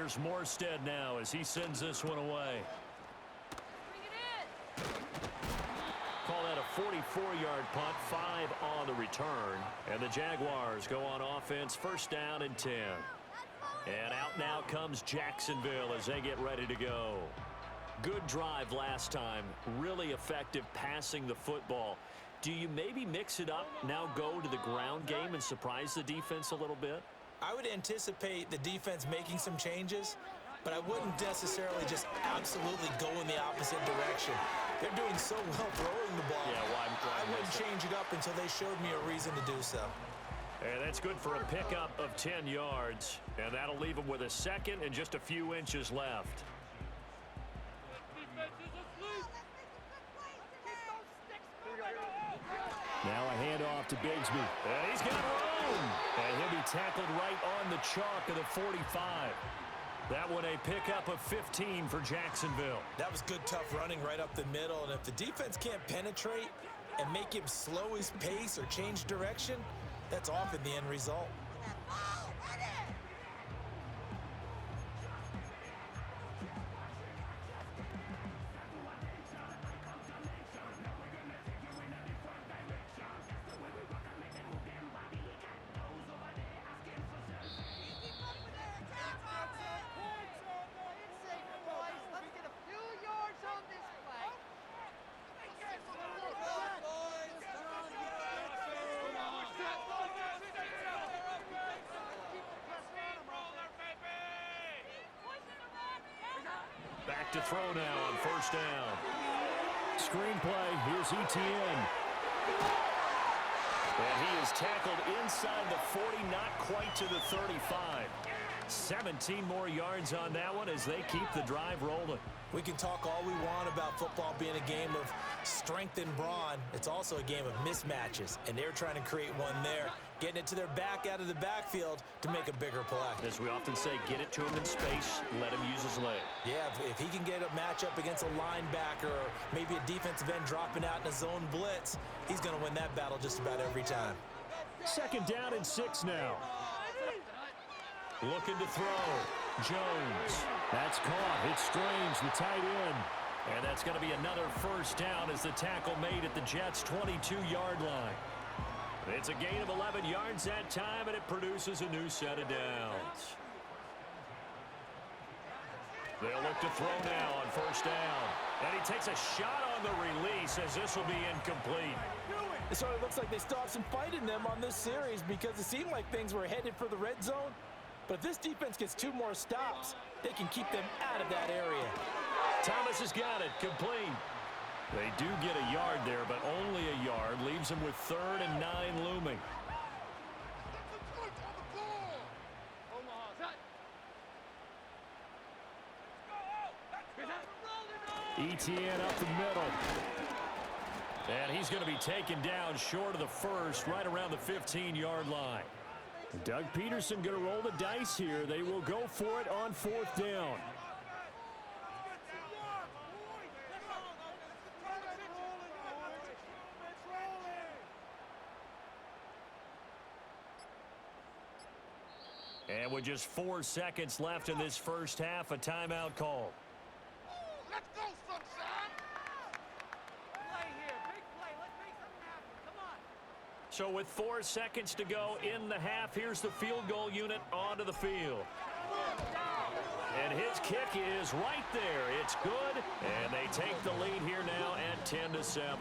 here's Morstead now as he sends this one away. Bring it in. Call that a 44-yard punt, 5 on the return. And the Jaguars go on offense, first down and 10. And out now comes Jacksonville as they get ready to go. Good drive last time. Really effective passing the football. Do you maybe mix it up, now go to the ground game and surprise the defense a little bit? I would anticipate the defense making some changes, but I wouldn't necessarily just absolutely go in the opposite direction. They're doing so well throwing the ball. Yeah, I wouldn't change it up until they showed me a reason to do so. And that's good for a pickup of 10 yards. And that'll leave them with a second and just a few inches left. Now a handoff to Bigsby. And he's got room. And he'll be tackled right on the chalk of the 45. That one a pickup of 15 for Jacksonville. That was good, tough running right up the middle. And if the defense can't penetrate and make him slow his pace or change direction, that's often the end result. Back to throw now on first down. Screenplay, here's Etienne. And he is tackled inside the 40, not quite to the 35. 17 more yards on that one as they keep the drive rolling. We can talk all we want about football being a game of strength and brawn. It's also a game of mismatches, and they're trying to create one there, getting it to their back out of the backfield to make a bigger play. As we often say, get it to him in space, let him use his leg. Yeah, if he can get a matchup against a linebacker or maybe a defensive end dropping out in a zone blitz, he's going to win that battle just about every time. Second down and 6 now. Looking to throw. Jones. That's caught. It's Strange, the tight end. And that's going to be another first down as the tackle made at the Jets' 22-yard line. It's a gain of 11 yards that time, and it produces a new set of downs. They'll look to throw now on first down. And he takes a shot on the release as this will be incomplete. It sort of looks like they still have some fight in them on this series because it seemed like things were headed for the red zone. But if this defense gets 2 more stops, they can keep them out of that area. Thomas has got it, complete. They do get a yard there, but only a yard. Leaves them with 3rd and 9 looming. Etienne up the middle. And he's going to be taken down short of the first, right around the 15-yard line. Doug Peterson going to roll the dice here. They will go for it on 4th down. And with just 4 seconds left in this first half, a timeout call. Let's go, sunshine! Play here. Big play. Let's make something happen. Come on. So with 4 seconds to go in the half, here's the field goal unit onto the field. And his kick is right there. It's good, and they take the lead here now at 10-7.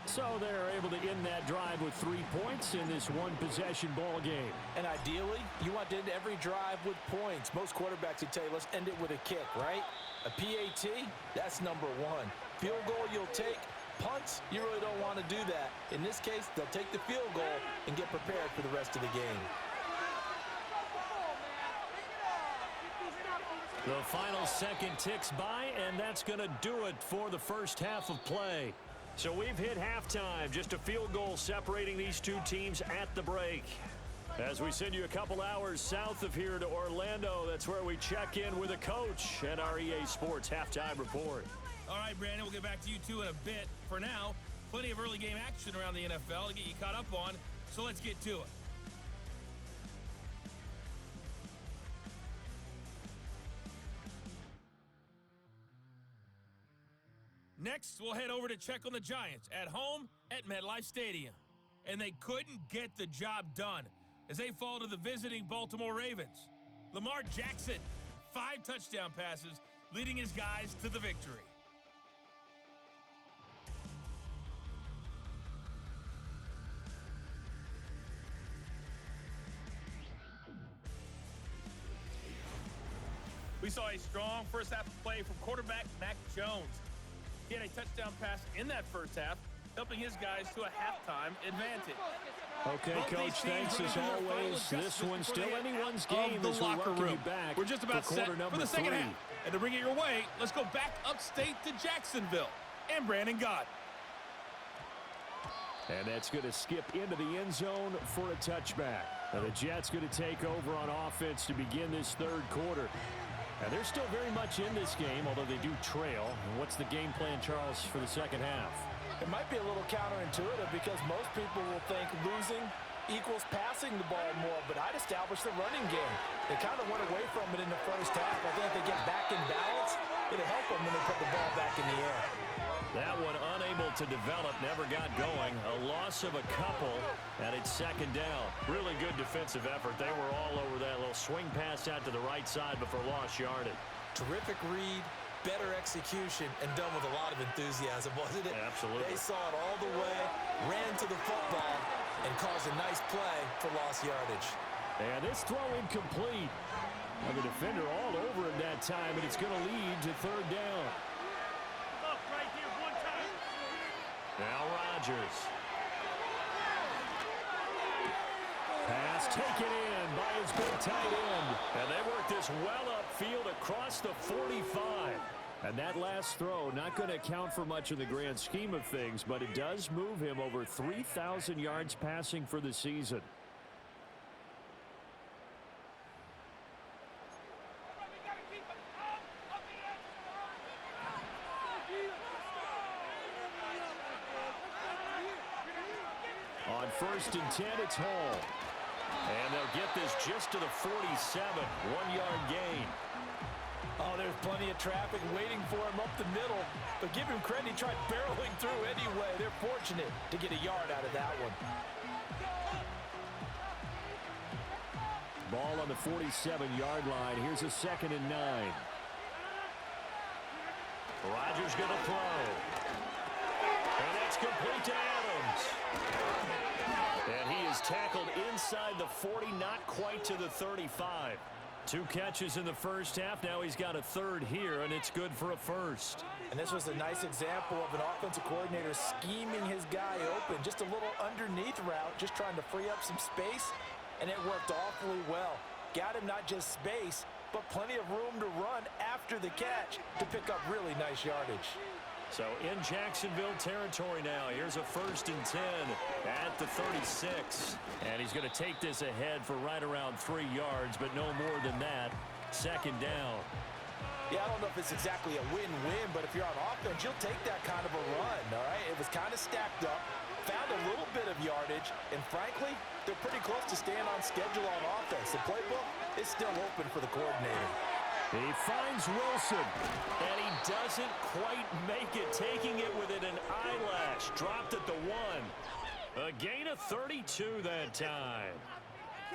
So they're able to end that drive with 3 points in this one-possession ball game. And ideally, you want to end every drive with points. Most quarterbacks would tell you, let's end it with a kick, right? A PAT, that's number 1. Field goal you'll take. Punts, you really don't want to do that. In this case, they'll take the field goal and get prepared for the rest of the game. The final second ticks by, and that's going to do it for the first half of play. So we've hit halftime, just a field goal separating these two teams at the break. As we send you a couple hours south of here to Orlando, that's where we check in with a coach at our EA Sports Halftime Report. All right, Brandon, we'll get back to you two in a bit. For now, plenty of early game action around the NFL to get you caught up on, so let's get to it. Next, we'll head over to check on the Giants at home at MetLife Stadium. And they couldn't get the job done as they fall to the visiting Baltimore Ravens. Lamar Jackson, 5 touchdown passes, leading his guys to the victory. We saw a strong first half of play from quarterback Mac Jones. He had a touchdown pass in that first half, helping his guys to a halftime advantage. Okay, Coach, thanks as always. This one's still anyone's game of the as we locker welcome room. you back. We're just about for set quarter for the second 3. half. And to bring it your way, let's go back upstate to Jacksonville and Brandon Gott. And that's going to skip into the end zone for a touchback. Now the Jets going to take over on offense to begin this third quarter. And they're still very much in this game, although they do trail. And what's the game plan, Charles, for the second half? It might be a little counterintuitive because most people will think losing equals passing the ball more, but I'd establish the running game. They kind of went away from it in the first half. I think if they get back in balance, it'll help them when they put the ball back in the air. That one unable to develop, never got going. A loss of a couple, and it's second down. Really good defensive effort. They were all over that little swing pass out to the right side before lost yardage. Terrific read, better execution, and done with a lot of enthusiasm, wasn't it? Absolutely. They saw it all the way, ran to the football, and caused a nice play for lost yardage. And this throw incomplete. And the defender all over him that time, and it's going to lead to third down. Look, right here, one time. Now Rodgers. Pass taken in by his big tight end. And they work this well upfield across the 45. And that last throw not going to count for much in the grand scheme of things, but it does move him over 3,000 yards passing for the season. On 1st and 10, it's Hall. And they'll get this just to the 47. 1-yard gain. Oh, there's plenty of traffic waiting for him up the middle. But give him credit, he tried barreling through anyway. They're fortunate to get a yard out of that one. Ball on the 47-yard line. Here's a 2nd and 9. Rodgers going to throw. And that's complete to Adams. And he is tackled inside the 40, not quite to the 35. 2 catches in the first half. Now he's got a third here, and it's good for a first. And this was a nice example of an offensive coordinator scheming his guy open. Just a little underneath route, just trying to free up some space, and it worked awfully well. Got him not just space, but plenty of room to run after the catch to pick up really nice yardage. So in Jacksonville territory now. Here's a 1st and 10 at the 36. And he's going to take this ahead for right around 3 yards, but no more than that. 2nd down. Yeah, I don't know if it's exactly a win-win, but if you're on offense, you'll take that kind of a run, all right? It was kind of stacked up, found a little bit of yardage, and frankly, they're pretty close to staying on schedule on offense. The playbook is still open for the coordinator. He finds Wilson, and he doesn't quite make it, taking it within an eyelash. Dropped at the 1. A gain of 32 that time.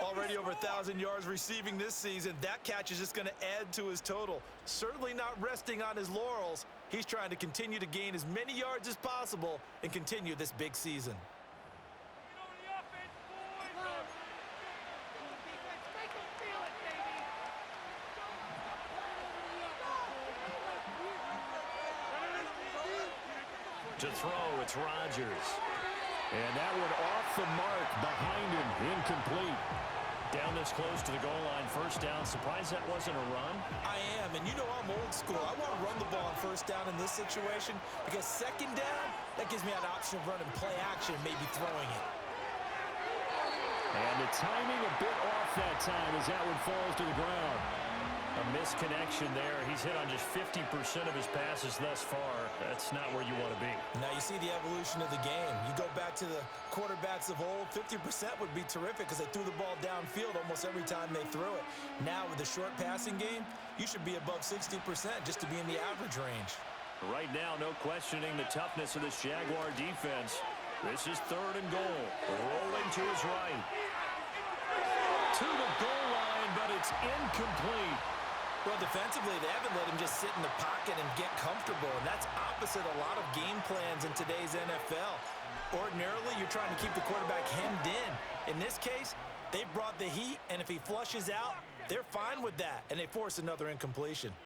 Already over 1,000 yards receiving this season. That catch is just going to add to his total. Certainly not resting on his laurels. He's trying to continue to gain as many yards as possible and continue this big season. To throw, it's Rodgers. And that one off the mark behind him, incomplete. Down this close to the goal line, 1st down. Surprised that wasn't a run? I am, and you know I'm old school. I want to run the ball on 1st down in this situation because 2nd down, that gives me an option of running play action, maybe throwing it. And the timing a bit off that time as that one falls to the ground. A misconnection there. He's hit on just 50% of his passes thus far. That's not where you want to be. Now you see the evolution of the game. You go back to the quarterbacks of old, 50% would be terrific because they threw the ball downfield almost every time they threw it. Now with the short passing game, you should be above 60% just to be in the average range. Right now, no questioning the toughness of this Jaguar defense. This is 3rd and goal. Rolling to his right. To the goal line, but it's incomplete. Well, defensively, they haven't let him just sit in the pocket and get comfortable, and that's opposite a lot of game plans in today's NFL. Ordinarily, you're trying to keep the quarterback hemmed in. In this case, they brought the heat, and if he flushes out, they're fine with that, and they force another incompletion.